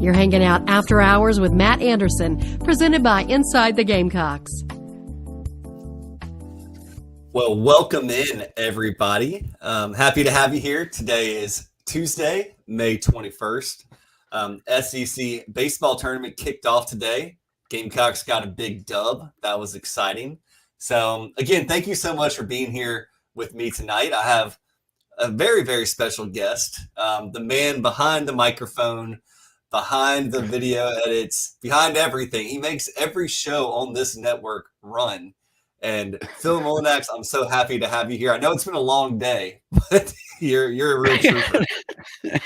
You're hanging out after hours with Matt Anderson, presented by Inside the Gamecocks. Well, welcome in, everybody. Happy to have you here. Today is Tuesday, May 21st. SEC baseball tournament kicked off today. Gamecocks got a big dub. That was exciting. So, again, thank you so much for being here with me tonight. I have a very, very special guest, the man behind the microphone, behind the video edits, behind everything. He makes every show on this network run. And Phil Molinax, I'm so happy to have you here. I know it's been a long day, but you're a real trooper.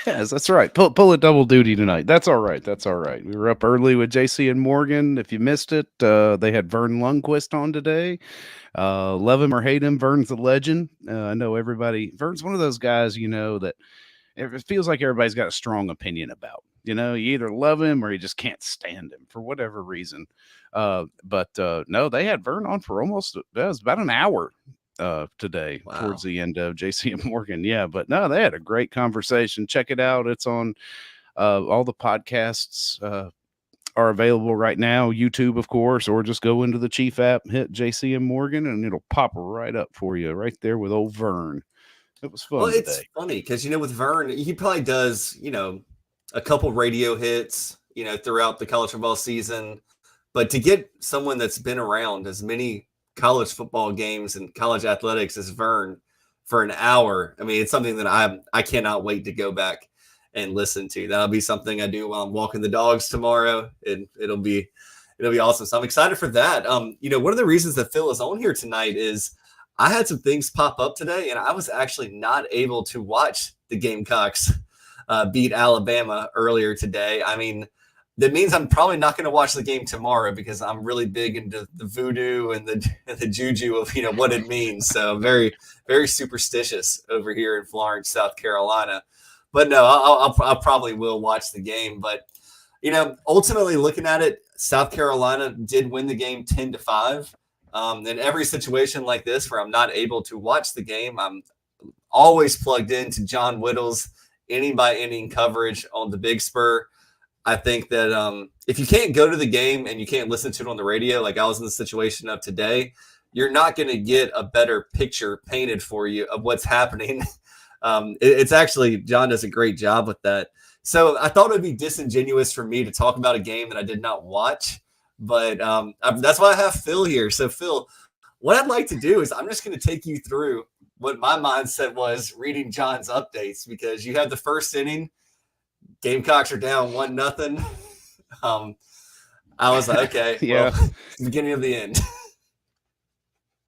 Yes, that's right. Pull a double duty tonight. That's all right. That's all right. We were up early with JC and Morgan. If you missed it, they had Vern Lundquist on today. Love him or hate him, Vern's a legend. I know everybody. Vern's one of those guys, that it feels like everybody's got a strong opinion about. You either love him or you just can't stand him for whatever reason. But no, they had Vern on for it was about an hour today. Wow. Towards the end of JC and Morgan. Yeah, but no, they had a great conversation. Check it out. It's on all the podcasts are available right now. YouTube, of course, or just go into the Chief app, hit JC and Morgan, and it'll pop right up for you right there with old Vern. It was fun. Well, it's funny because, with Vern, he probably does, a couple radio hits, throughout the college football season. But to get someone that's been around as many college football games and college athletics as Vern for an hour, I mean, it's something that I cannot wait to go back and listen to. That'll be something I do while I'm walking the dogs tomorrow, and it'll be awesome. So I'm excited for that. One of the reasons that Phil is on here tonight is I had some things pop up today, and I was actually not able to watch the Gamecocks beat Alabama earlier today. I mean, that means I'm probably not going to watch the game tomorrow because I'm really big into the voodoo and the juju of what it means. So very, very superstitious over here in Florence, South Carolina. But no, I'll probably will watch the game. But ultimately looking at it, South Carolina did win the game 10-5. In every situation like this where I'm not able to watch the game, I'm always plugged into John Whittle's inning by inning coverage on the Big Spur. I think that if you can't go to the game and you can't listen to it on the radio, like I was in the situation of today, you're not going to get a better picture painted for you of what's happening. It's actually, John does a great job with that. So I thought it would be disingenuous for me to talk about a game that I did not watch, but that's why I have Phil here. So Phil, what I'd like to do is I'm just going to take you through what my mindset was reading John's updates, because you have the first inning, Gamecocks are down 1-0. I was like, okay, yeah, well, beginning of the end.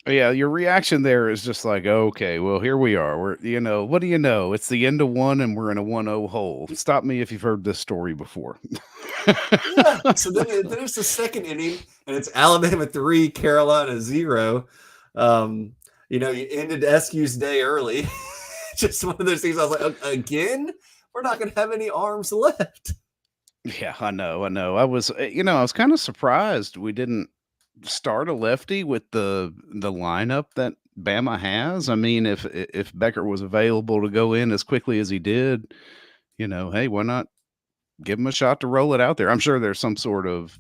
Yeah, your reaction there is just like, okay, well, here we are. We're, what do you know? It's the end of one, and we're in a 1-0 hole. Stop me if you've heard this story before. Yeah. So then it's the second inning, and it's Alabama 3, Carolina 0. You ended SQ's day early. Just one of those things. I was like, again, we're not going to have any arms left. Yeah, I know. I was kind of surprised we didn't start a lefty with the lineup that Bama has. I mean, if Becker was available to go in as quickly as he did, hey, why not give him a shot to roll it out there? I'm sure there's some sort of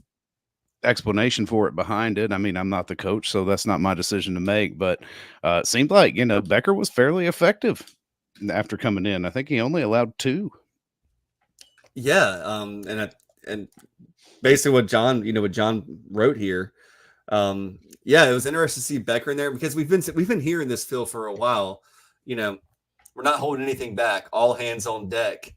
explanation for it behind it. I mean, I'm not the coach, so that's not my decision to make, but it seemed like, Becker was fairly effective after coming in. I think he only allowed 2. Yeah. And basically what John wrote here, it was interesting to see Becker in there because we've been hearing this, Phil, for a while. We're not holding anything back, all hands on deck.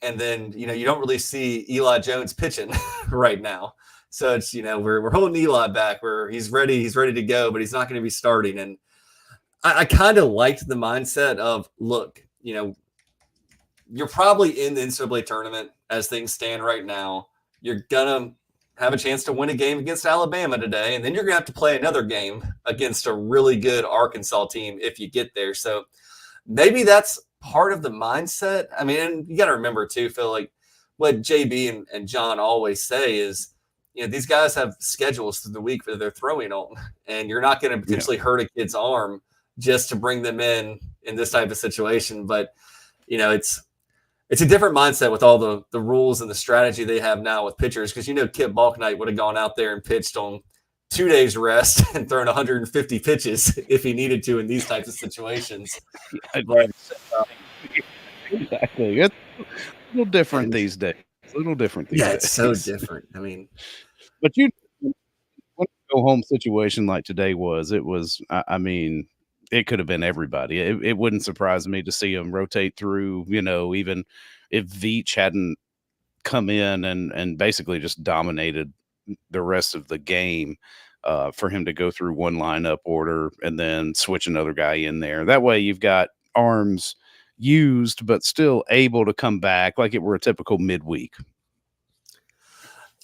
And then, you don't really see Eli Jones pitching right now. So it's, we're holding Eli back where he's ready to go, but he's not going to be starting. And I kind of liked the mindset of, look, you're probably in the NCAA tournament as things stand right now. You're going to have a chance to win a game against Alabama today, and then you're going to have to play another game against a really good Arkansas team if you get there. So maybe that's part of the mindset. I mean, and you got to remember too, Phil, like what JB and John always say is, these guys have schedules through the week that they're throwing on, and you're not going to potentially hurt a kid's arm just to bring them in this type of situation. But, it's a different mindset with all the rules and the strategy they have now with pitchers. Because Kip Balknight would have gone out there and pitched on 2 days rest and thrown 150 pitches if he needed to in these types of situations. But, exactly, it's a little different these days. A little different these days. It's so different. I mean, but what a go home situation like today was. It was. I mean, it could have been everybody. It wouldn't surprise me to see them rotate through, even if Veach hadn't come in and basically just dominated the rest of the game, for him to go through one lineup order and then switch another guy in there. That way you've got arms used, but still able to come back like it were a typical midweek.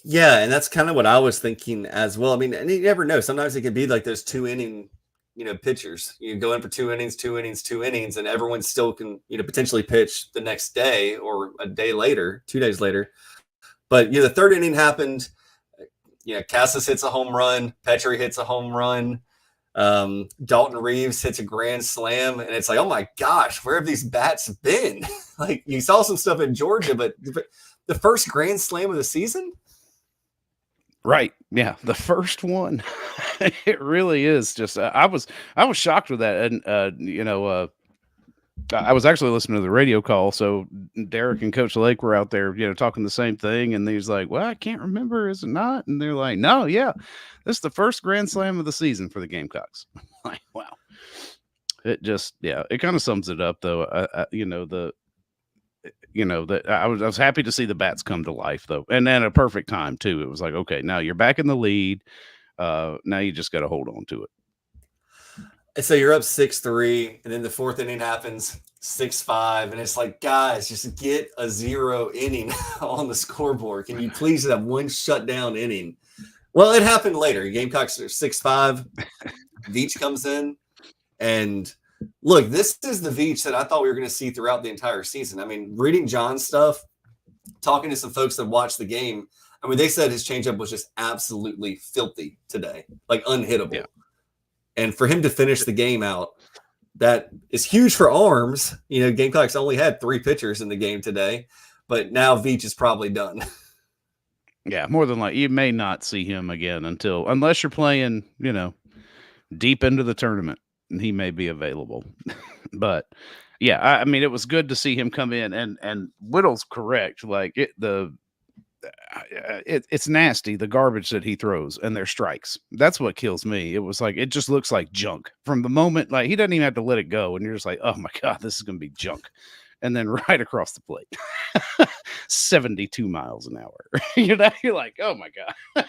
Yeah, and that's kind of what I was thinking as well. I mean, and you never know. Sometimes it could be like those 2-inning pitchers. You go in for 2 innings, 2 innings, 2 innings, and everyone still can, potentially pitch the next day or a day later, 2 days later. But, the third inning happened. Casas hits a home run. Petrie hits a home run. Dalton Reeves hits a grand slam. And it's like, oh my gosh, where have these bats been? Like, you saw some stuff in Georgia, but the first grand slam of the season? Right. Yeah. The first one. It really is just, I was shocked with that. And, I was actually listening to the radio call. So Derek and Coach Lake were out there, talking the same thing. And he's like, well, I can't remember. Is it not? And they're like, no, yeah, this is the first grand slam of the season for the Gamecocks. Like, wow. It just, it kind of sums it up though. I was happy to see the bats come to life though. And then a perfect time too. It was like, okay, now you're back in the lead. Now you just got to hold on to it. And so you're up 6-3, and then the fourth inning happens, 6-5, and it's like, guys, just get a 0 inning on the scoreboard. Can you please have one shutdown inning? Well, it happened later. Gamecocks are 6-5. Veach comes in, and look, this is the Veach that I thought we were going to see throughout the entire season. I mean, reading John's stuff, talking to some folks that watched the game, I mean, they said his changeup was just absolutely filthy today, like unhittable. Yeah. And for him to finish the game out, that is huge for arms. Gamecocks only had 3 pitchers in the game today, but now Veach is probably done. Yeah, more than likely. You may not see him again unless you're playing, deep into the tournament, and he may be available. But yeah, I mean, it was good to see him come in, and Whittle's correct. Like it's nasty, the garbage that he throws, and their strikes. That's what kills me. It was like, it just looks like junk from the moment, like he doesn't even have to let it go. And you're just like, oh my God, this is going to be junk. And then right across the plate, 72 miles an hour. You're like, oh my God.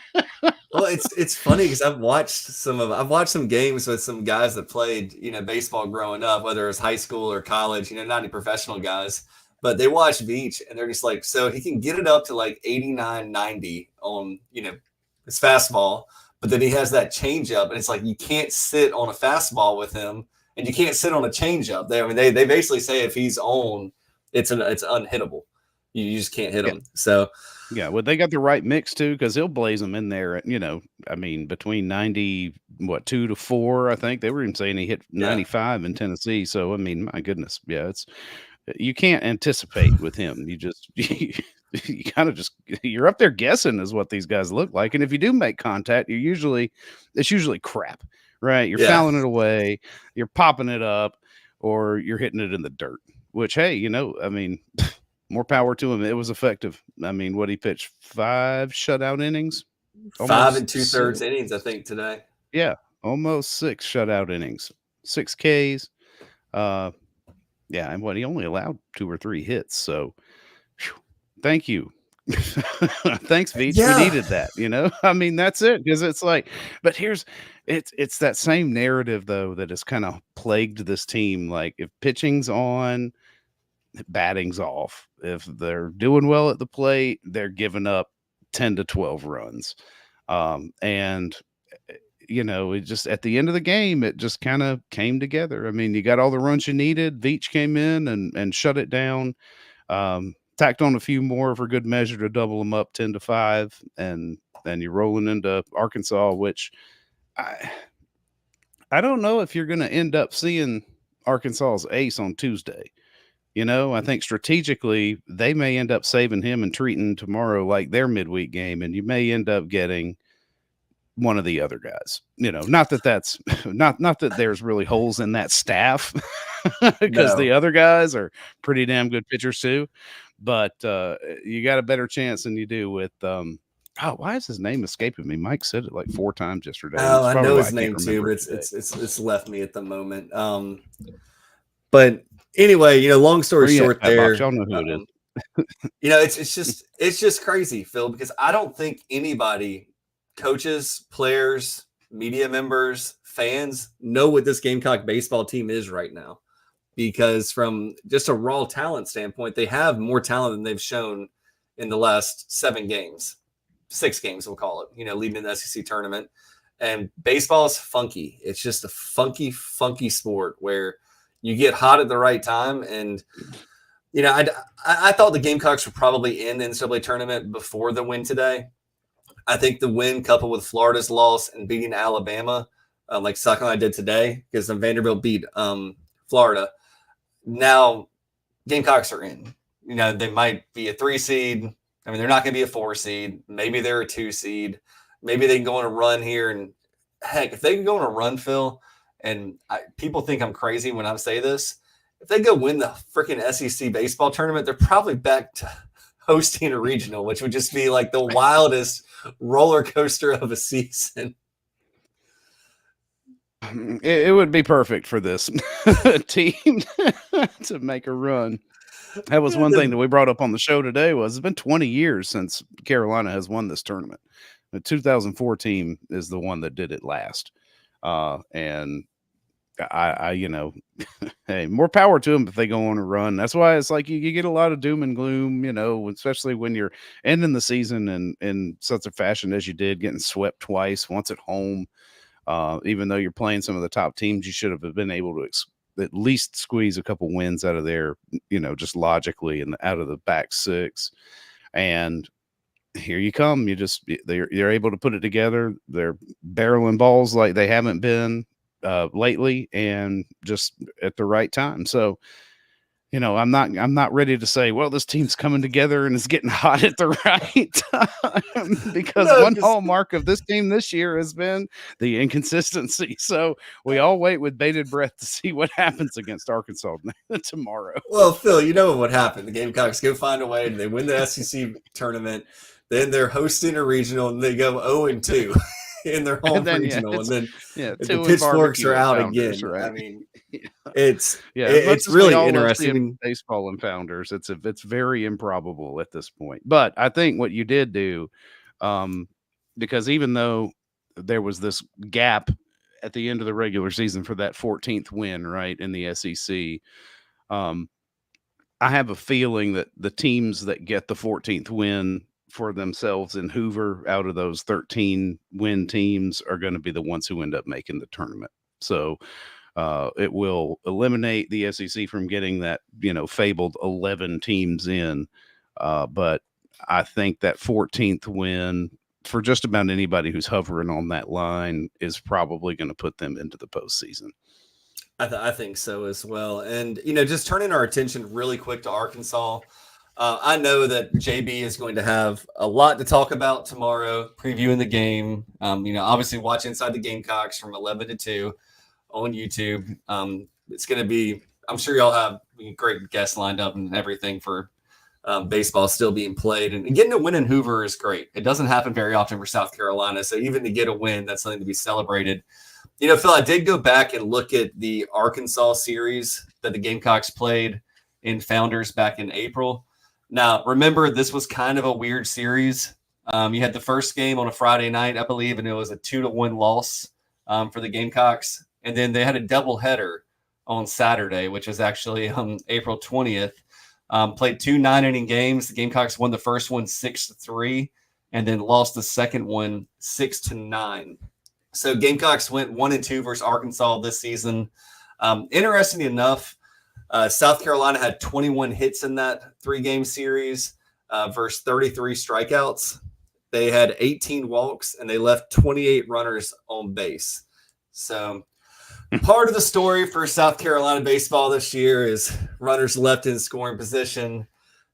Well, it's funny because I've watched some games with some guys that played, baseball growing up, whether it was high school or college, not any professional guys. But they watch Veach and they're just like, so he can get it up to like 89, 90 on, his fastball, but then he has that changeup, and it's like you can't sit on a fastball with him, and you can't sit on a changeup. They basically say if he's on, it's unhittable. You just can't hit him. So yeah, well, they got the right mix too, because he'll blaze them in there. Between 92 to 4, I think they were even saying he hit 95 in Tennessee. So I mean, my goodness, you can't anticipate with him. You just you kind of you're up there guessing is what these guys look like. And if you do make contact, it's usually crap, right? You're fouling it away, you're popping it up, or you're hitting it in the dirt, which, hey, I mean, more power to him. It was effective. I mean, what he pitched 5 shutout innings, 5 2/3 innings, I think, today. Yeah. Almost 6 shutout innings, 6 Ks. Yeah, and he only allowed 2 or 3 hits. So, thank you. Thanks, Veach. Yeah. We needed that, I mean, that's it. Because it's like, but it's that same narrative though that has kind of plagued this team. Like, if pitching's on, batting's off. If they're doing well at the plate, they're giving up 10 to 12 runs. And it just, at the end of the game, it just kind of came together. I mean, you got all the runs you needed. Veach came in and shut it down. Tacked on a few more for good measure to double them up 10 to 5. And then you're rolling into Arkansas, which I don't know if you're going to end up seeing Arkansas's ace on Tuesday. I think strategically they may end up saving him and treating tomorrow like their midweek game, and you may end up getting one of the other guys. Not that that's not that there's really holes in that staff because the other guys are pretty damn good pitchers too. But you got a better chance than you do with why is his name escaping me? Mike said it like 4 times yesterday. Oh, I know his name too, but it's left me at the moment. But anyway, long story short, there, y'all know who it is. It's just crazy, Phil, because I don't think anybody, coaches, players, media members, fans, know what this Gamecock baseball team is right now. Because from just a raw talent standpoint, they have more talent than they've shown in the last 6 games, we'll call it, leading in the SEC tournament. And baseball is funky. It's just a funky sport where you get hot at the right time. And, I thought the Gamecocks were probably in the NCAA tournament before the win today. I think the win coupled with Florida's loss and beating Alabama, like South Carolina did today, because Vanderbilt beat Florida. Now, Gamecocks are in. They might be a 3 seed. I mean, they're not going to be a 4 seed. Maybe they're a 2 seed. Maybe they can go on a run here. And heck, if they can go on a run, Phil, and people think I'm crazy when I say this, if they go win the freaking SEC baseball tournament, they're probably back to hosting a regional, which would just be like the wildest roller coaster of a season. It would be perfect for this team to make a run. That was one thing that we brought up on the show today. It's been 20 years since Carolina has won this tournament. The 2004 team is the one that did it last. And I hey, more power to them if they go on a run. That's why it's like you get a lot of doom and gloom, especially when you're ending the season in such a fashion as you did, getting swept twice, once at home. Even though you're playing some of the top teams, you should have been able to at least squeeze a couple wins out of there, just logically and out of the back 6. And here you come. You're able to put it together. They're barreling balls like they haven't been lately, and just at the right time. So, I'm not ready to say, well, this team's coming together and it's getting hot at the right time, because one hallmark of this team this year has been the inconsistency. So we all wait with bated breath to see what happens against Arkansas tomorrow. Well, Phil, you know what happened. The Gamecocks go find a way and they win the SEC tournament. Then they're hosting a regional and they go 0-2 in their home regional. And then the pitchforks are out again. Right? I mean, it's really interesting. Baseball and Founders. It's very improbable at this point. But I think what you did do, because even though there was this gap at the end of the regular season for that 14th win, right, in the SEC, I have a feeling that the teams that get the 14th win for themselves in Hoover out of those 13 win teams are going to be the ones who end up making the tournament. So it will eliminate the SEC from getting that, fabled 11 teams in. But I think that 14th win for just about anybody who's hovering on that line is probably going to put them into the postseason. I think so as well. And, just turning our attention really quick to Arkansas. I know that JB is going to have a lot to talk about tomorrow, previewing the game. Obviously watch Inside the Gamecocks from 11 to 2 on YouTube. It's going to be, I'm sure y'all have great guests lined up and everything for baseball still being played. And getting a win in Hoover is great. It doesn't happen very often for South Carolina. So even to get a win, that's something to be celebrated. Phil, I did go back and look at the Arkansas series that the Gamecocks played in Founders back in April. Now, remember, this was kind of a weird series. You had the first game on a Friday night, I believe, and it was a 2-1 loss for the Gamecocks. And then they had a doubleheader on Saturday, which was actually April 20th. Played 2 9-inning games. The Gamecocks won the first one 6-3, and then lost the second one 6-9. So Gamecocks went 1-2 versus Arkansas this season. Interestingly enough, South Carolina had 21 hits in that 3-game series versus 33 strikeouts. They had 18 walks, and they left 28 runners on base. So Part of the story for South Carolina baseball this year is runners left in scoring position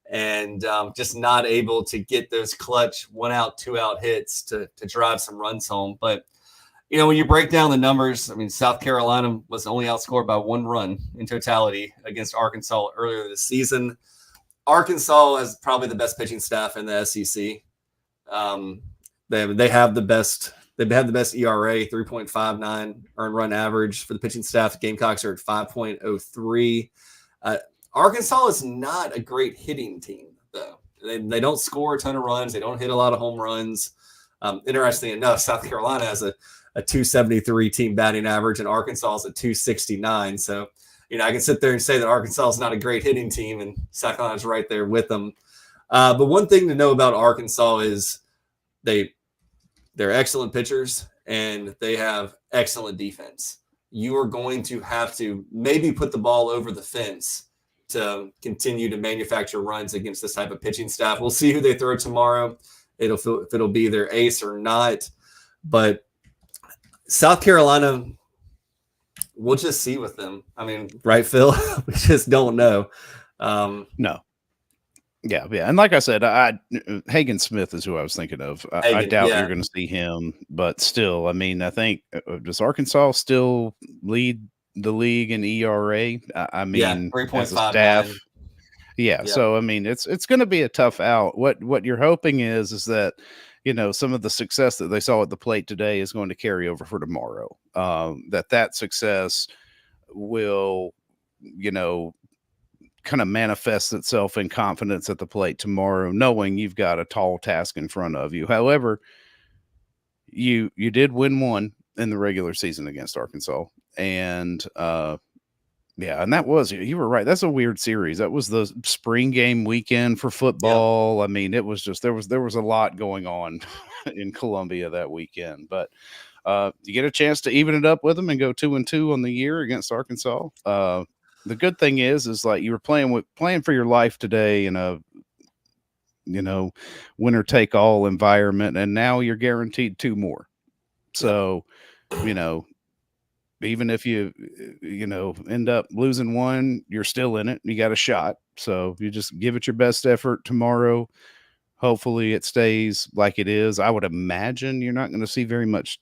and just not able to get those clutch 1-out, 2-out hits to drive some runs home. But, when you break down the numbers, I mean, South Carolina was only outscored by 1 run in totality against Arkansas earlier this season. Arkansas has probably the best pitching staff in the SEC. They have the best. They have the best ERA, 3.59 earned run average for the pitching staff. The Gamecocks are at 5.03. Arkansas is not a great hitting team, though. They don't score a ton of runs. They don't hit a lot of home runs. Interestingly enough, South Carolina has a 273 team batting average, and Arkansas is a 269. So, I can sit there and say that Arkansas is not a great hitting team, and South Carolina is right there with them. But one thing to know about Arkansas is they're excellent pitchers, and they have excellent defense. You are going to have to maybe put the ball over the fence to continue to manufacture runs against this type of pitching staff. We'll see who they throw tomorrow. If it'll be their ace or not. But South Carolina, we'll just see with them. I mean, right, Phil? We just don't know. No. Yeah. And like I said, Hagen Smith is who I was thinking of. I doubt you're going to see him, but still, I mean, I think does Arkansas still lead the league in ERA? I mean, 3.5. Yeah. So, I mean, it's going to be a tough out. What you're hoping is that, some of the success that they saw at the plate today is going to carry over for tomorrow. That success will, kind of manifests itself in confidence at the plate tomorrow, knowing you've got a tall task in front of you. However, you did win one in the regular season against Arkansas, and and that was, you were right. That's a weird series. That was the spring game weekend for football. Yeah. I mean, it was just there was a lot going on in Columbia that weekend, but you get a chance to even it up with them and go 2-2 on the year against Arkansas. The good thing is like you were playing for your life today in a, winner take all environment. And now you're guaranteed 2 more. So, even if you end up losing one, you're still in it. You got a shot. So you just give it your best effort tomorrow. Hopefully it stays like it is. I would imagine you're not going to see very much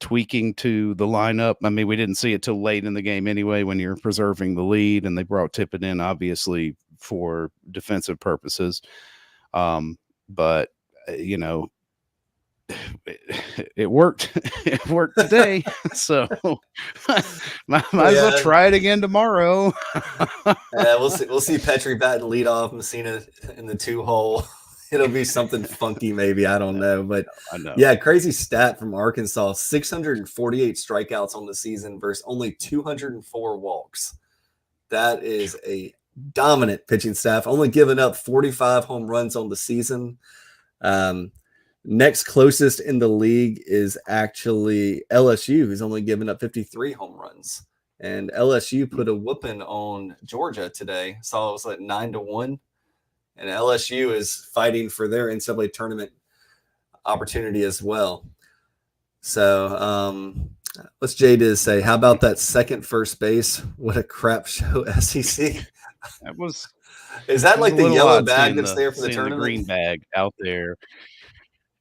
tweaking to the lineup. I mean, we didn't see it till late in the game anyway, when you're preserving the lead, and they brought Tippett in obviously for defensive purposes. But it worked. It worked today. So might as well try it again tomorrow. We'll see. We'll see Petrie batting leadoff, Messina in the 2-hole. It'll be something funky, maybe. I don't know. But I know. Yeah, crazy stat from Arkansas: 648 strikeouts on the season versus only 204 walks. That is a dominant pitching staff, only giving up 45 home runs on the season. Next closest in the league is actually LSU, who's only given up 53 home runs. And LSU put a whooping on Georgia today. Saw it was like 9-1. And LSU is fighting for their NCAA tournament opportunity as well. So what's Jay say? How about that second first base? What a crap show, SEC. Is that like the yellow bag that's there for the tournament? The green bag out there.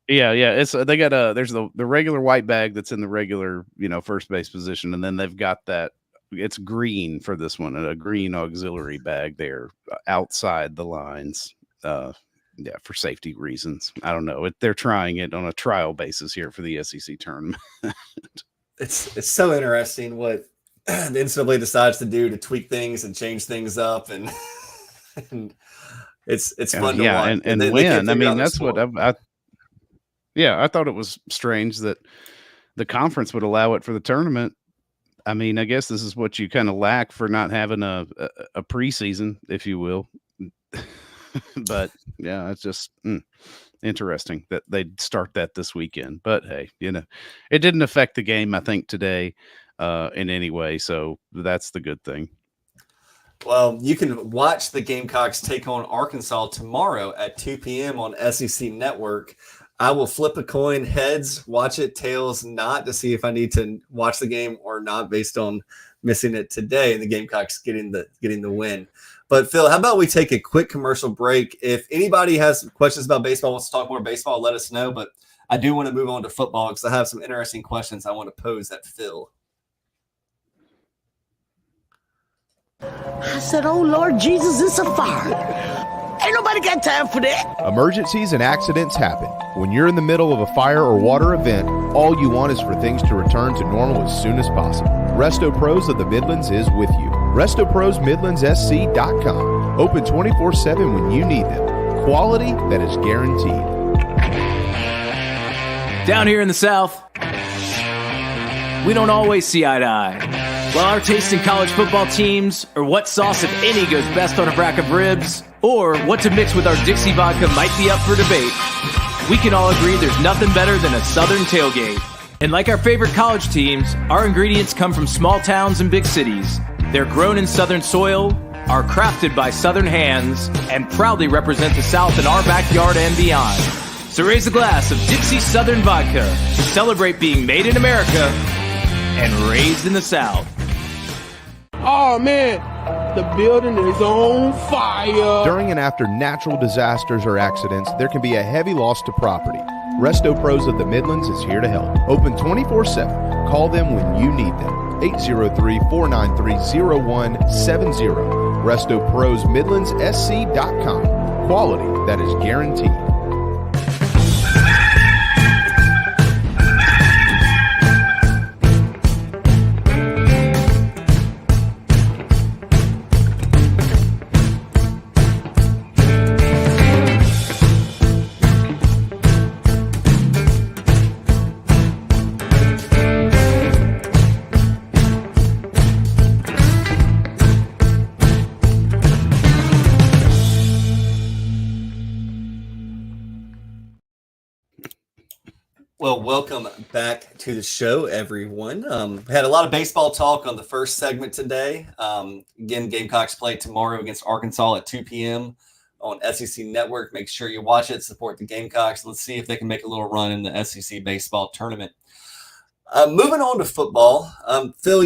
Yeah. It's they got there's the regular white bag that's in the regular, first base position, and then they've got that. It's green for this one, a green auxiliary bag there outside the lines. For safety reasons. I don't know. They're trying it on a trial basis here for the SEC tournament. It's so interesting what the NCAA decides to do to tweak things and change things up, and it's fun to watch. And win. I mean, that's what I thought it was strange that the conference would allow it for the tournament. I mean, I guess this is what you kind of lack for not having a preseason, if you will. But yeah, it's just interesting that they'd start that this weekend. But hey, it didn't affect the game, I think, today in any way. So that's the good thing. Well, you can watch the Gamecocks take on Arkansas tomorrow at 2 p.m. on SEC Network. I will flip a coin, heads, watch it, tails, not, to see if I need to watch the game or not based on missing it today and the Gamecocks getting the win. But Phil, how about we take a quick commercial break? If anybody has questions about baseball, wants to talk more baseball, let us know. But I do want to move on to football because I have some interesting questions I want to pose at Phil. I said, oh, Lord Jesus, it's a fire. Ain't nobody got time for that. Emergencies and accidents happen. When you're in the middle of a fire or water event, all you want is for things to return to normal as soon as possible. Resto Pros of the Midlands is with you. RestoProsMidlandsSC.com. Open 24/7 when you need them. Quality that is guaranteed. Down here in the South, we don't always see eye to eye. While our taste in college football teams, or what sauce, if any, goes best on a rack of ribs, or what to mix with our Dixie vodka might be up for debate, we can all agree there's nothing better than a Southern tailgate. And like our favorite college teams, our ingredients come from small towns and big cities. They're grown in Southern soil, are crafted by Southern hands, and proudly represent the South in our backyard and beyond. So raise a glass of Dixie Southern Vodka to celebrate being made in America and raised in the South. Oh man, the building is on fire. During and after natural disasters or accidents, there can be a heavy loss to property. Resto Pros of the Midlands is here to help. Open 24/7. Call them when you need them. 803-493-0170. RestoProsMidlandsSC.com. Quality that is guaranteed. Well, welcome back to the show, everyone. We had a lot of baseball talk on the first segment today. Again, Gamecocks play tomorrow against Arkansas at 2 p.m. on SEC Network. Make sure you watch it, support the Gamecocks. Let's see if they can make a little run in the SEC baseball tournament. Moving on to football, Phil,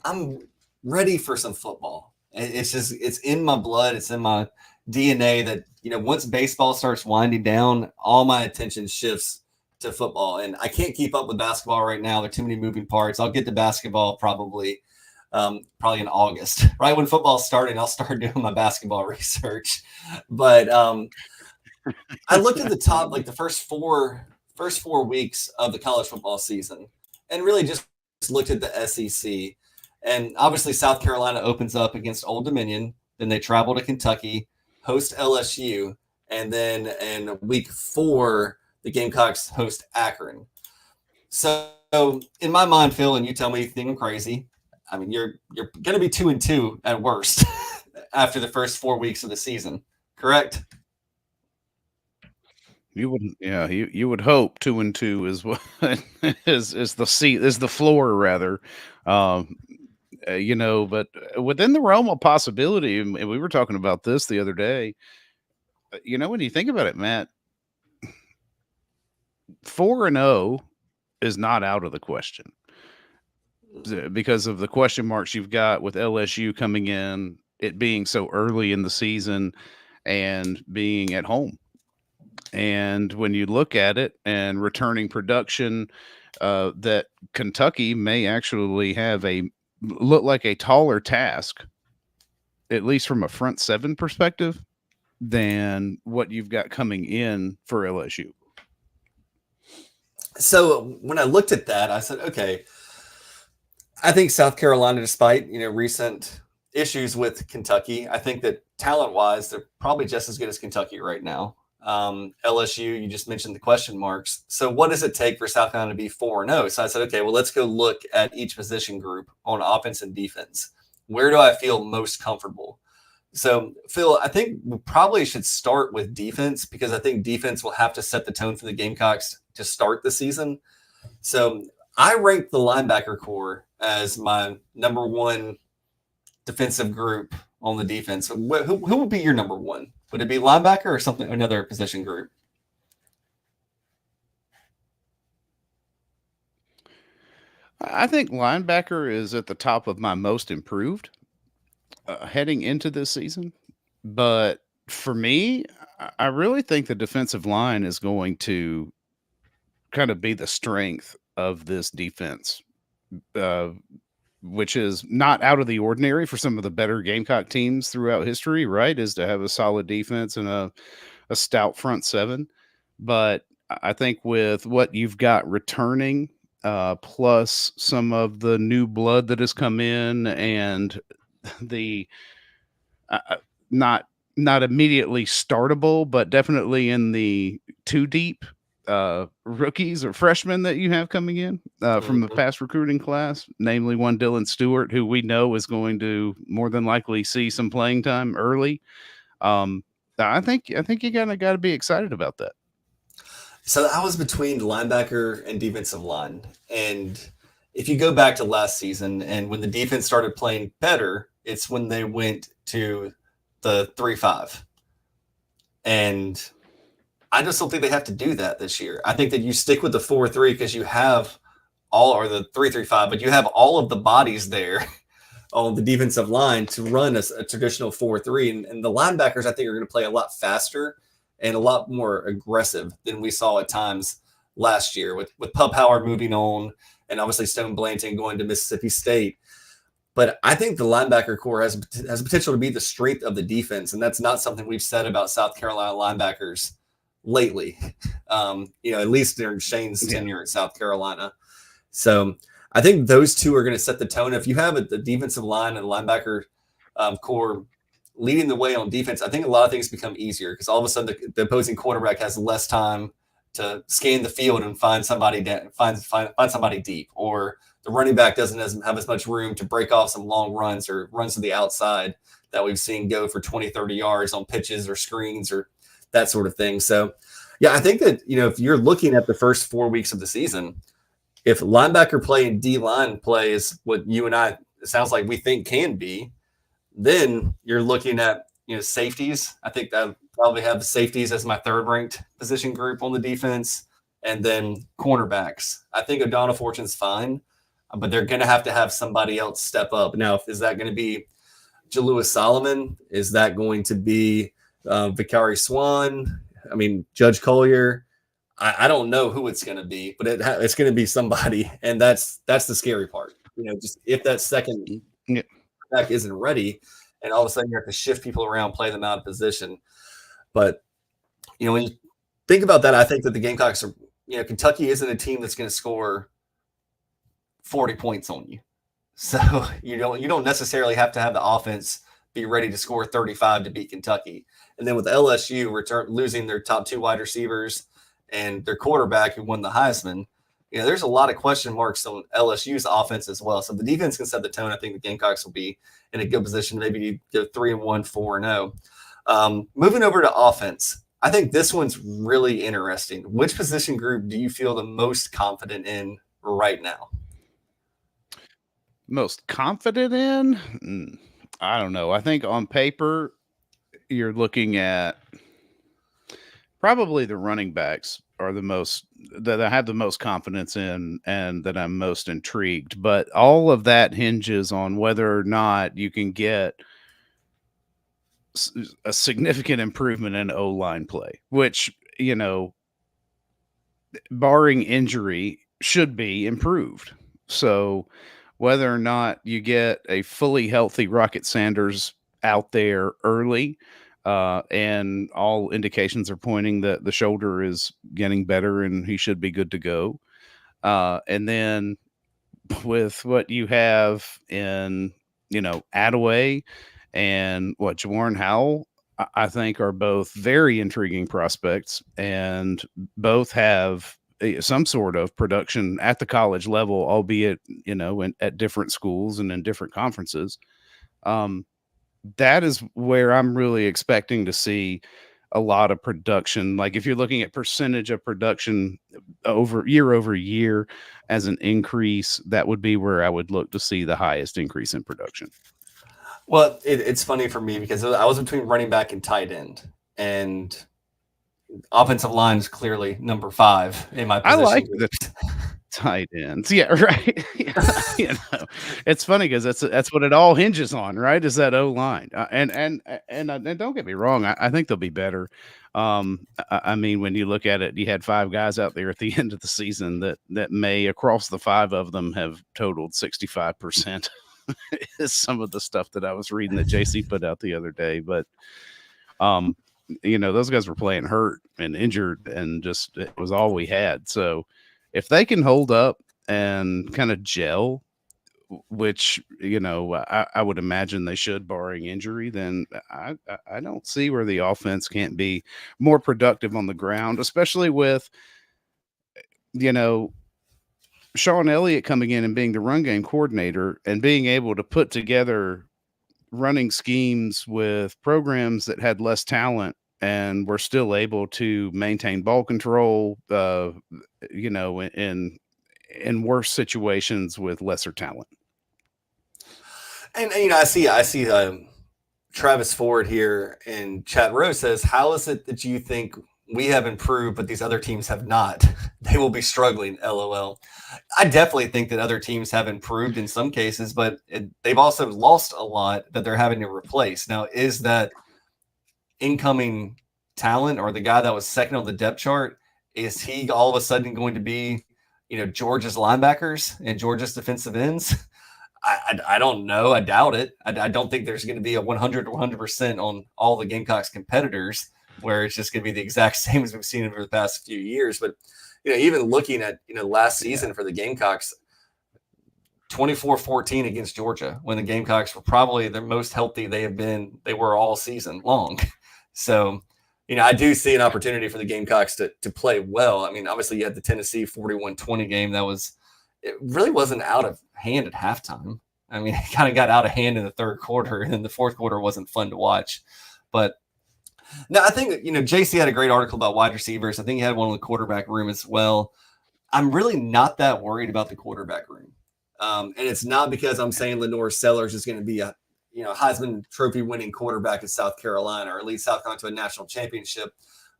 I'm ready for some football. It's in my blood. It's in my DNA that, once baseball starts winding down, all my attention shifts to football, and I can't keep up with basketball right now. There are too many moving parts. I'll get to basketball probably in August, right when football's starting. I'll start doing my basketball research. But I looked at the top, like the first four weeks of the college football season, and really just looked at the SEC. And obviously, South Carolina opens up against Old Dominion. Then they travel to Kentucky, host LSU, and then in week 4. The Gamecocks host Akron. So in my mind, Phil, and you tell me you think I'm crazy, I mean, you're going to be 2-2 at worst after the first 4 weeks of the season, correct? You wouldn't, yeah. You would hope 2-2 is what is the floor rather, but within the realm of possibility, and we were talking about this the other day. When you think about it, Matt, 4-0 is not out of the question because of the question marks you've got with LSU coming in, it being so early in the season and being at home. And when you look at it and returning production, that Kentucky may actually have look like a taller task, at least from a front seven perspective, than what you've got coming in for LSU. So when I looked at that, I said, okay, I think South Carolina, despite, recent issues with Kentucky, I think that talent-wise, they're probably just as good as Kentucky right now. LSU, you just mentioned the question marks. So what does it take for South Carolina to be 4-0? So I said, okay, well, let's go look at each position group on offense and defense. Where do I feel most comfortable? So, Phil, I think we probably should start with defense because I think defense will have to set the tone for the Gamecocks to start the season. So I ranked the linebacker core as my number one defensive group on the defense. Who would be your number one? Would it be linebacker or something, another position group? I think linebacker is at the top of my most improved heading into this season. But for me, I really think the defensive line is going to kind of be the strength of this defense, uh, which is not out of the ordinary for some of the better Gamecock teams throughout history, right? Is to have a solid defense and a stout front seven. But I think with what you've got returning, plus some of the new blood that has come in and the not not immediately startable, but definitely in the two deep rookies or freshmen that you have coming in from the past recruiting class, namely one Dylan Stewart, who we know is going to more than likely see some playing time early. I think you kind of got to be excited about that. So I was between linebacker and defensive line. And if you go back to last season and when the defense started playing better, it's when they went to the 3-5. And I just don't think they have to do that this year. I think that you stick with the 4-3 because you have or the 3-3-5, but you have all of the bodies there on the defensive line to run a traditional 4-3. And the linebackers, I think, are going to play a lot faster and a lot more aggressive than we saw at times last year with Pup Howard moving on and obviously Stone Blanton going to Mississippi State. But I think the linebacker core has potential to be the strength of the defense, and that's not something we've said about South Carolina linebackers lately, at least during Shane's tenure at South Carolina. So I think those two are going to set the tone. If you have the defensive line and linebacker core leading the way on defense, I think a lot of things become easier because all of a sudden the opposing quarterback has less time to scan the field and find somebody find somebody deep, or the running back doesn't have as much room to break off some long runs or runs to the outside that we've seen go for 20, 30 yards on pitches or screens or that sort of thing. So, yeah, I think that, if you're looking at the first 4 weeks of the season, if linebacker play and D-line play is what you and I, it sounds like we think can be, then you're looking at, safeties. I think that probably have safeties as my third-ranked position group on the defense, and then cornerbacks. I think O'Donnell Fortune's fine, but they're going to have somebody else step up. Now, is that going to be Jalewis Solomon? Is that going to be Vicari Swan? I mean, Judge Collier? I don't know who it's going to be, but it's going to be somebody, and that's the scary part. Just if that second back isn't ready, and all of a sudden you have to shift people around, play them out of position. But when you think about that, I think that the Gamecocks are, Kentucky isn't a team that's going to score 40 points on you. So you don't necessarily have to have the offense be ready to score 35 to beat Kentucky. And then with LSU losing their top two wide receivers and their quarterback who won the Heisman, there's a lot of question marks on LSU's offense as well. So the defense can set the tone. I think the Gamecocks will be in a good position, maybe go 3-1, 4-0. Moving over to offense, I think this one's really interesting. Which position group do you feel the most confident in right now? Most confident in? I don't know. I think on paper, you're looking at probably the running backs are the most that I have the most confidence in and that I'm most intrigued. But all of that hinges on whether or not you can get a significant improvement in O-line play, which, barring injury, should be improved. So whether or not you get a fully healthy Rocket Sanders out there early, and all indications are pointing that the shoulder is getting better and he should be good to go. And then with what you have in, Attaway and Jawarn Howell, I think are both very intriguing prospects and both have some sort of production at the college level, albeit, at different schools and in different conferences. That is where I'm really expecting to see a lot of production. Like if you're looking at percentage of production over year as an increase, that would be where I would look to see the highest increase in production. Well, it's funny for me because I was between running back and tight end, and offensive line is clearly number 5 in my position. I like that. tight ends. Yeah, right. It's funny because that's what it all hinges on, right? Is that O line? And don't get me wrong, I think they'll be better. I mean, when you look at it, you had 5 guys out there at the end of the season that may, across the 5 of them, have totaled 65%. Is some of the stuff that I was reading that JC put out the other day, but those guys were playing hurt and injured, and just it was all we had. So if they can hold up and kind of gel, which I would imagine they should, barring injury, then I don't see where the offense can't be more productive on the ground, especially with Sean Elliott coming in and being the run game coordinator and being able to put together running schemes with programs that had less talent and were still able to maintain ball control, in worse situations with lesser talent. And I see Travis Ford here in chat row says, how is it that you think we have improved, but these other teams have not? They will be struggling, LOL. I definitely think that other teams have improved in some cases, but they've also lost a lot that they're having to replace. Now, is that incoming talent, or the guy that was second on the depth chart, is he all of a sudden going to be, Georgia's linebackers and Georgia's defensive ends? I don't know. I doubt it. I don't think there's going to be a 100% on all the Gamecocks competitors, where it's just going to be the exact same as we've seen over the past few years. But, even looking at, last season for the Gamecocks, 24-14 against Georgia, when the Gamecocks were probably the most healthy they were all season long. So, I do see an opportunity for the Gamecocks to play well. I mean, obviously you had the Tennessee 41-20 game. It really wasn't out of hand at halftime. I mean, it kind of got out of hand in the third quarter, and then the fourth quarter wasn't fun to watch. But no, I think, JC had a great article about wide receivers. I think he had one in the quarterback room as well. I'm really not that worried about the quarterback room. And it's not because I'm saying Lenore Sellers is going to be a, Heisman Trophy winning quarterback at South Carolina, or lead South Carolina to a national championship.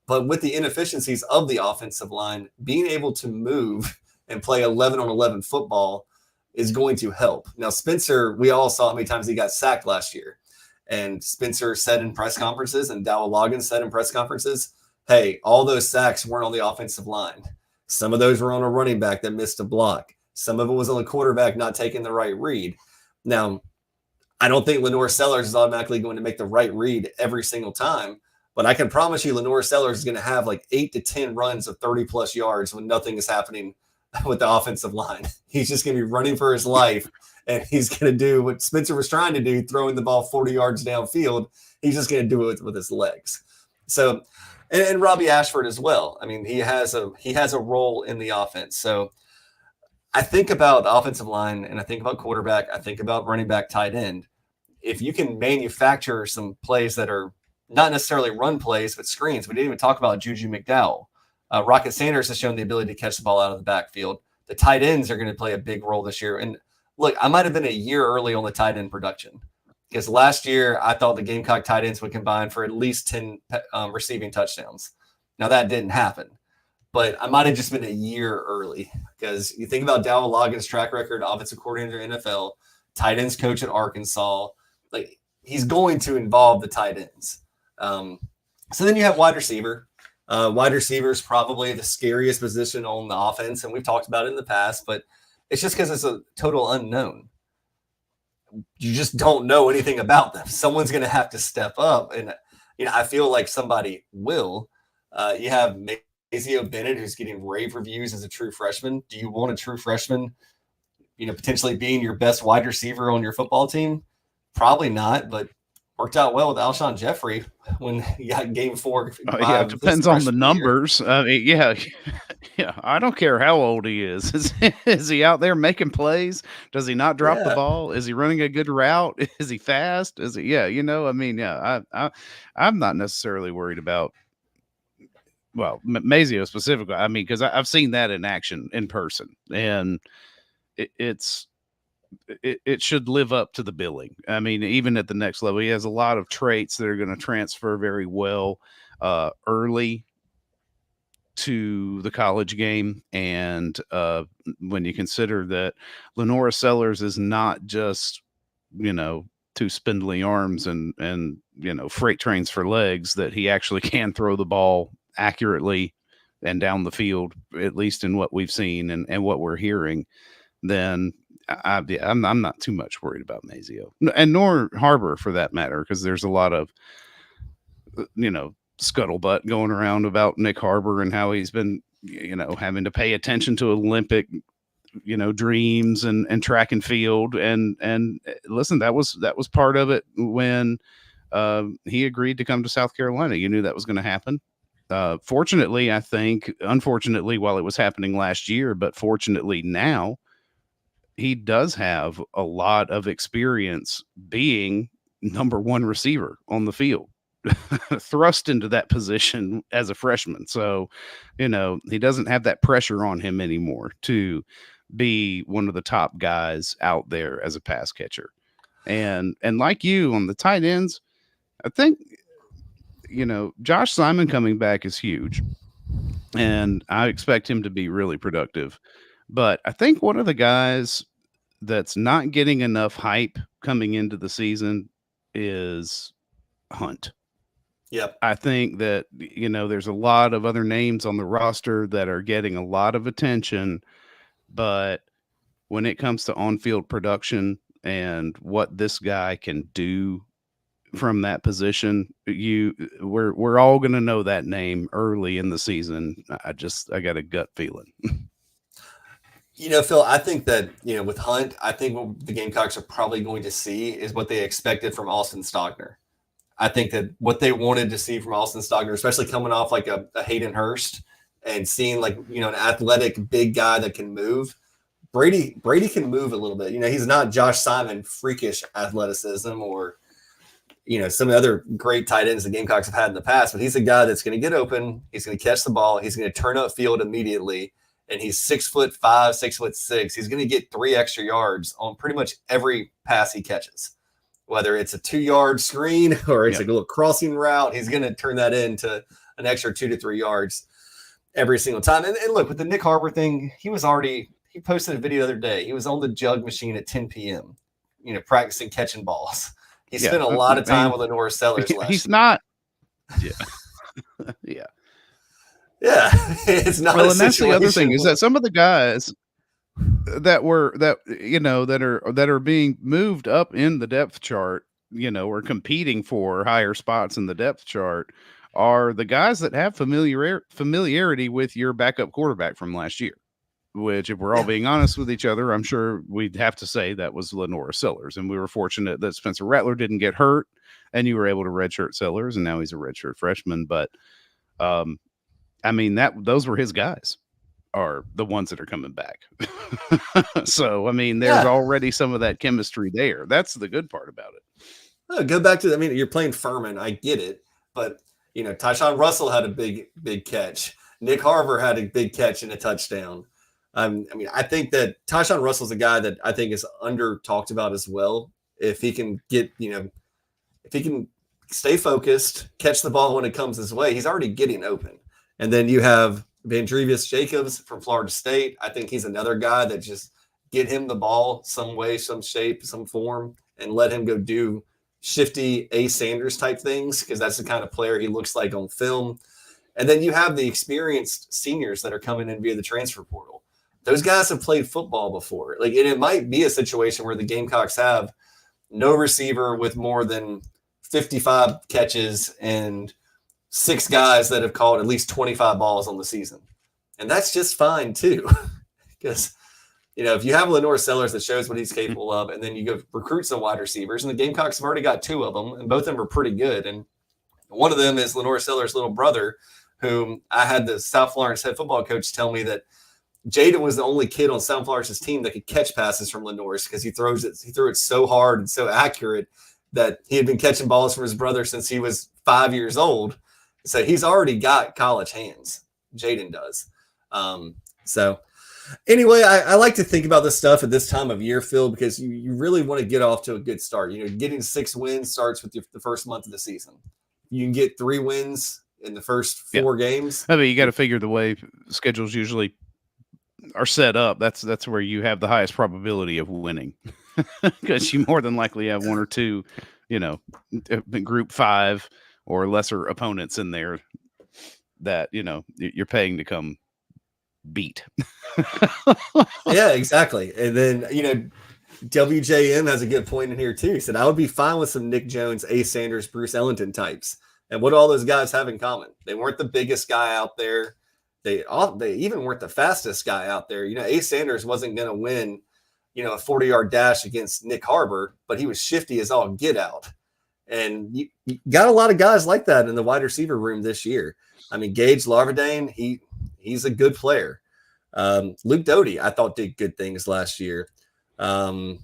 But with the inefficiencies of the offensive line, being able to move and play 11-on-11 football is going to help. Now, Spencer, we all saw how many times he got sacked last year. And Spencer said in press conferences, and Dowell Loggins said in press conferences, hey, all those sacks weren't on the offensive line. Some of those were on a running back that missed a block. Some of it was on the quarterback not taking the right read. Now, I don't think Lenore Sellers is automatically going to make the right read every single time, but I can promise you Lenore Sellers is going to have like 8 to 10 runs of 30-plus yards when nothing is happening with the offensive line. He's just going to be running for his life, and he's going to do what Spencer was trying to do, throwing the ball 40 yards downfield. He's just going to do it with his legs. So, and Robbie Ashford as well. I mean, he has a role in the offense. So I think about the offensive line, and I think about quarterback. I think about running back, tight end. If you can manufacture some plays that are not necessarily run plays, but screens. We didn't even talk about Juju McDowell. Rocket Sanders has shown the ability to catch the ball out of the backfield. The tight ends are going to play a big role this year. And look, I might have been a year early on the tight end production, because last year I thought the Gamecock tight ends would combine for at least 10 receiving touchdowns. Now that didn't happen, but I might have just been a year early, because you think about Dowell Loggins' track record, offensive coordinator in the NFL, tight ends coach at Arkansas. Like, he's going to involve the tight ends. So then you have wide receiver. Wide receiver is probably the scariest position on the offense, and we've talked about it in the past, but it's just because it's a total unknown. You just don't know anything about them. Someone's going to have to step up, and I feel like somebody will. You have Mazio Bennett, who's getting rave reviews as a true freshman. Do you want a true freshman, potentially being your best wide receiver on your football team? Probably not, but worked out well with Alshon Jeffrey when he got game 4. Yeah, it depends on the numbers. I mean, yeah. I don't care how old he is. Is he out there making plays? Does he not drop the ball? Is he running a good route? Is he fast? Is he? Yeah, I'm not necessarily worried about. Well, Mazio specifically. I mean, because I've seen that in action in person, and it should live up to the billing. I mean, even at the next level, he has a lot of traits that are going to transfer very well early to the college game. And when you consider that Lenora Sellers is not just, two spindly arms and freight trains for legs, that he actually can throw the ball accurately and down the field, at least in what we've seen and what we're hearing, then I'm not too much worried about Mazio, and nor Harbor for that matter, because there's a lot of scuttlebutt going around about Nick Harbor and how he's been having to pay attention to Olympic dreams and track and field, and listen, that was part of it when he agreed to come to South Carolina. You knew that was going to happen. Fortunately, I think, unfortunately, while it was happening last year, but fortunately now, he does have a lot of experience being number one receiver on the field, thrust into that position as a freshman. So, he doesn't have that pressure on him anymore to be one of the top guys out there as a pass catcher. And like you on the tight ends, I think, Josh Simon coming back is huge, and I expect him to be really productive. But I think one of the guys that's not getting enough hype coming into the season is Hunt. Yep. I think that, there's a lot of other names on the roster that are getting a lot of attention, but when it comes to on-field production and what this guy can do from that position, we're all going to know that name early in the season. I got a gut feeling. Phil, I think that, with Hunt, I think what the Gamecocks are probably going to see is what they expected from Austin Stogner. I think that what they wanted to see from Austin Stogner, especially coming off like a Hayden Hurst and seeing like, an athletic big guy that can move. Brady can move a little bit. He's not Josh Simon freakish athleticism or, some of the other great tight ends the Gamecocks have had in the past, but he's a guy that's going to get open. He's going to catch the ball. He's going to turn up field immediately. And he's 6'5", 6'6". He's going to get 3 extra yards on pretty much every pass he catches, whether it's a 2-yard screen or it's a little crossing route. He's going to turn that into an extra 2 to 3 yards every single time. And look, with the Nick Harbor thing, he posted a video the other day. He was on the jug machine at 10 p.m., practicing catching balls. He spent a lot of time with Lenora Sellers last year. He's not. Yeah. Yeah. Yeah. It's not. Well, and that's the other thing is that some of the guys that are being moved up in the depth chart, or competing for higher spots in the depth chart, are the guys that have familiarity with your backup quarterback from last year. Which, if we're all being honest with each other, I'm sure we'd have to say that was Lenora Sellers. And we were fortunate that Spencer Rattler didn't get hurt and you were able to redshirt Sellers, and now he's a redshirt freshman. But, those were his guys, are the ones that are coming back. So, there's already some of that chemistry there. That's the good part about it. Go back to, you're playing Furman. I get it. But, Tyshawn Russell had a big catch. Nick Harbor had a big catch and a touchdown. I think that Tyshawn Russell's a guy that I think is under talked about as well. If he can get, if he can stay focused, catch the ball when it comes his way, he's already getting open. And then you have Vandrevius Jacobs from Florida State. I think he's another guy that just get him the ball some way, some shape, some form, and let him go do shifty A. Sanders type things, because that's the kind of player he looks like on film. And then you have the experienced seniors that are coming in via the transfer portal. Those guys have played football before. And it might be a situation where the Gamecocks have no receiver with more than 55 catches and 6 guys that have caught at least 25 balls on the season. And that's just fine too. Because, if you have Lenora Sellers that shows what he's capable of, and then you go recruit some wide receivers, and the Gamecocks have already got 2 of them, and both of them are pretty good. And one of them is Lenora Sellers' little brother, whom I had the South Florence head football coach tell me that Jaden was the only kid on South Florence's team that could catch passes from Lenore's, because he threw it so hard and so accurate that he had been catching balls from his brother since he was 5 years old. So he's already got college hands. Jaden does. So anyway, I like to think about this stuff at this time of year, Phil, because you really want to get off to a good start. Getting 6 wins starts with the first month of the season. You can get 3 wins, in the first 4 games. I mean, you got to figure the way schedules usually are set up. That's where you have the highest probability of winning, because you more than likely have 1 or 2, group 5 or lesser opponents in there that you're paying to come beat. Yeah, exactly. And then WJM has a good point in here too. He said, I would be fine with some Nick Jones, Ace Sanders, Bruce Ellington types. And what do all those guys have in common? They weren't the biggest guy out there. They even weren't the fastest guy out there. Ace Sanders wasn't going to win, a 40-yard dash against Nick Harbor, but he was shifty as all get out. And you got a lot of guys like that in the wide receiver room this year. I mean, Gage Larvadain, he's a good player. Luke Doty, I thought, did good things last year. The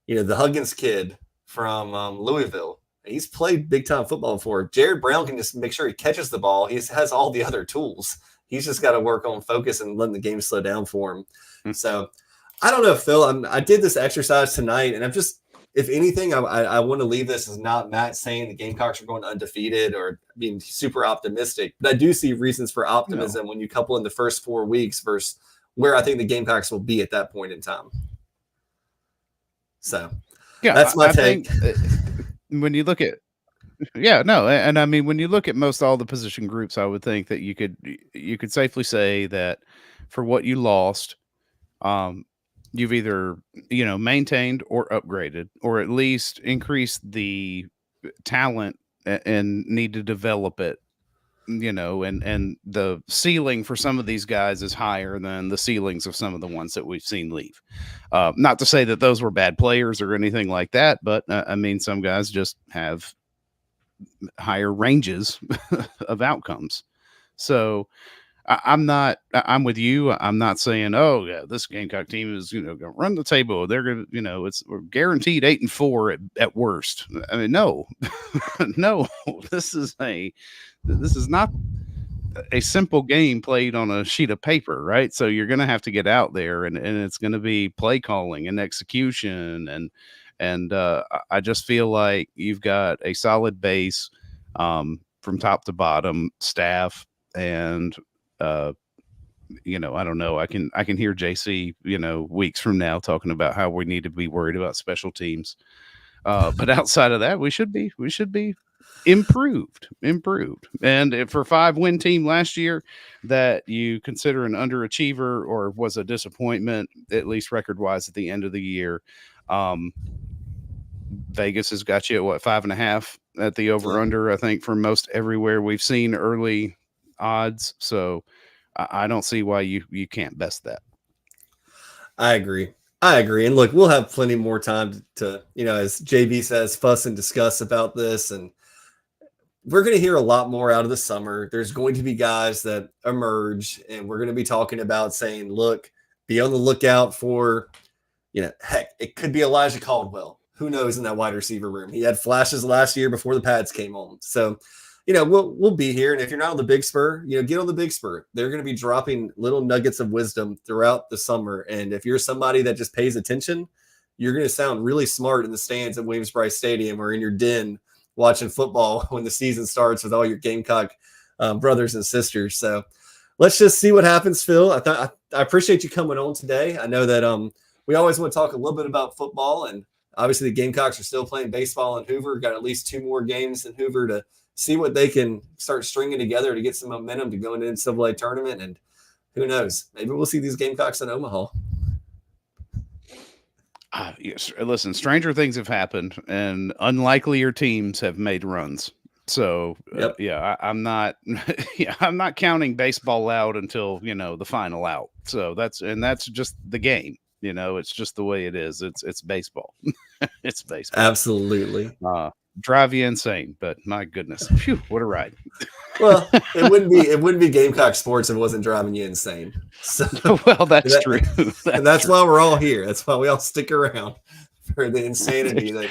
Huggins kid from Louisville, he's played big time football before. Jared Brown can just make sure he catches the ball. He has all the other tools. He's just got to work on focus and letting the game slow down for him. Mm-hmm. So I don't know, Phil. I did this exercise tonight, and I'm just, if anything, I want to leave this as not Matt saying the Gamecocks are going undefeated or being super optimistic, but I do see reasons for optimism when you couple in the first 4 weeks versus where I think the Gamecocks will be at that point in time. So that's my take. When you look at, and I mean, when you look at most all the position groups, I would think that you could safely say that for what you lost, you've either maintained or upgraded, or at least increased the talent and need to develop it. And the ceiling for some of these guys is higher than the ceilings of some of the ones that we've seen leave. Not to say that those were bad players or anything like that, but I mean, some guys just have higher ranges of outcomes. So I'm with you. I'm not saying, oh yeah, this Gamecock team is, going to run the table. They're going to, we're guaranteed 8-4 at worst. I mean, no, no, this is not a simple game played on a sheet of paper, right? So you're going to have to get out there and it's going to be play calling and execution. And I just feel like you've got a solid base from top to bottom, staff, and I don't know. I can hear JC, weeks from now talking about how we need to be worried about special teams. But outside of that, we should be improved. And if for 5-win team last year that you consider an underachiever or was a disappointment, at least record wise at the end of the year, Vegas has got you at 5.5 at the over under, I think, for most everywhere we've seen early odds. So I don't see why you can't best that. I agree. And look, we'll have plenty more time to as JB says, fuss and discuss about this. And we're going to hear a lot more out of the summer. There's going to be guys that emerge, and we're going to be talking about saying, look, be on the lookout for, heck, it could be Elijah Caldwell. Who knows in that wide receiver room? He had flashes last year before the pads came on. So, we'll be here. And if you're not on the Big Spur, get on the Big Spur. They're going to be dropping little nuggets of wisdom throughout the summer. And if you're somebody that just pays attention, you're going to sound really smart in the stands at Williams-Brice Stadium or in your den watching football when the season starts with all your Gamecock brothers and sisters. So let's just see what happens, Phil. I appreciate you coming on today. I know that we always want to talk a little bit about football, and obviously the Gamecocks are still playing baseball in Hoover. Got at least 2 more games in Hoover to see what they can start stringing together to get some momentum to go into the NCAA tournament. And who knows, maybe we'll see these Gamecocks in Omaha. Yes, listen, stranger things have happened and unlikelier teams have made runs. So I'm not, I'm not counting baseball out until, the final out. So that's just the game. It's just the way it is. It's baseball. It's baseball. Absolutely. Drive you insane, but my goodness, phew, what a ride. Well, it wouldn't be Gamecock sports if it wasn't driving you insane. So, well, that's true. That's why we're all here. That's why we all stick around for the insanity that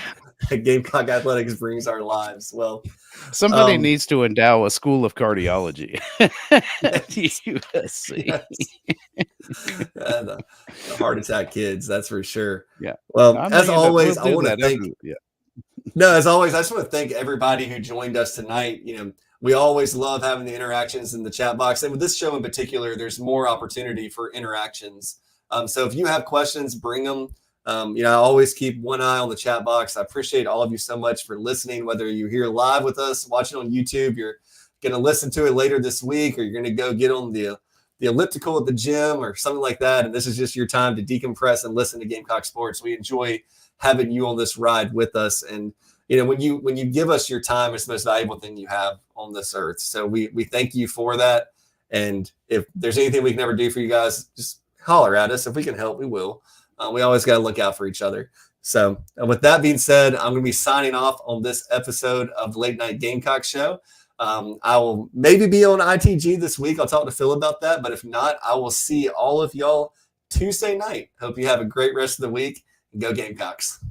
Gamecock athletics brings our lives. Well, somebody needs to endow a school of cardiology at USC. The heart attack kids, that's for sure. Yeah. Well, as always, I want to thank. Yeah. No, as always, I just want to thank everybody who joined us tonight. we always love having the interactions in the chat box. And with this show in particular, there's more opportunity for interactions. So if you have questions, bring them. I always keep one eye on the chat box. I appreciate all of you so much for listening, whether you're here live with us, watching on YouTube, you're going to listen to it later this week, or you're going to go get on the elliptical at the gym or something like that. And this is just your time to decompress and listen to Gamecock Sports. We enjoy having you on this ride with us. And, when you give us your time, it's the most valuable thing you have on this earth. So we thank you for that. And if there's anything we can ever do for you guys, just holler at us. If we can help, we will. We always got to look out for each other. So with that being said, I'm going to be signing off on this episode of the Late Night Gamecock Show. I will maybe be on ITG this week. I'll talk to Phil about that. But if not, I will see all of y'all Tuesday night. Hope you have a great rest of the week. And go Gamecocks.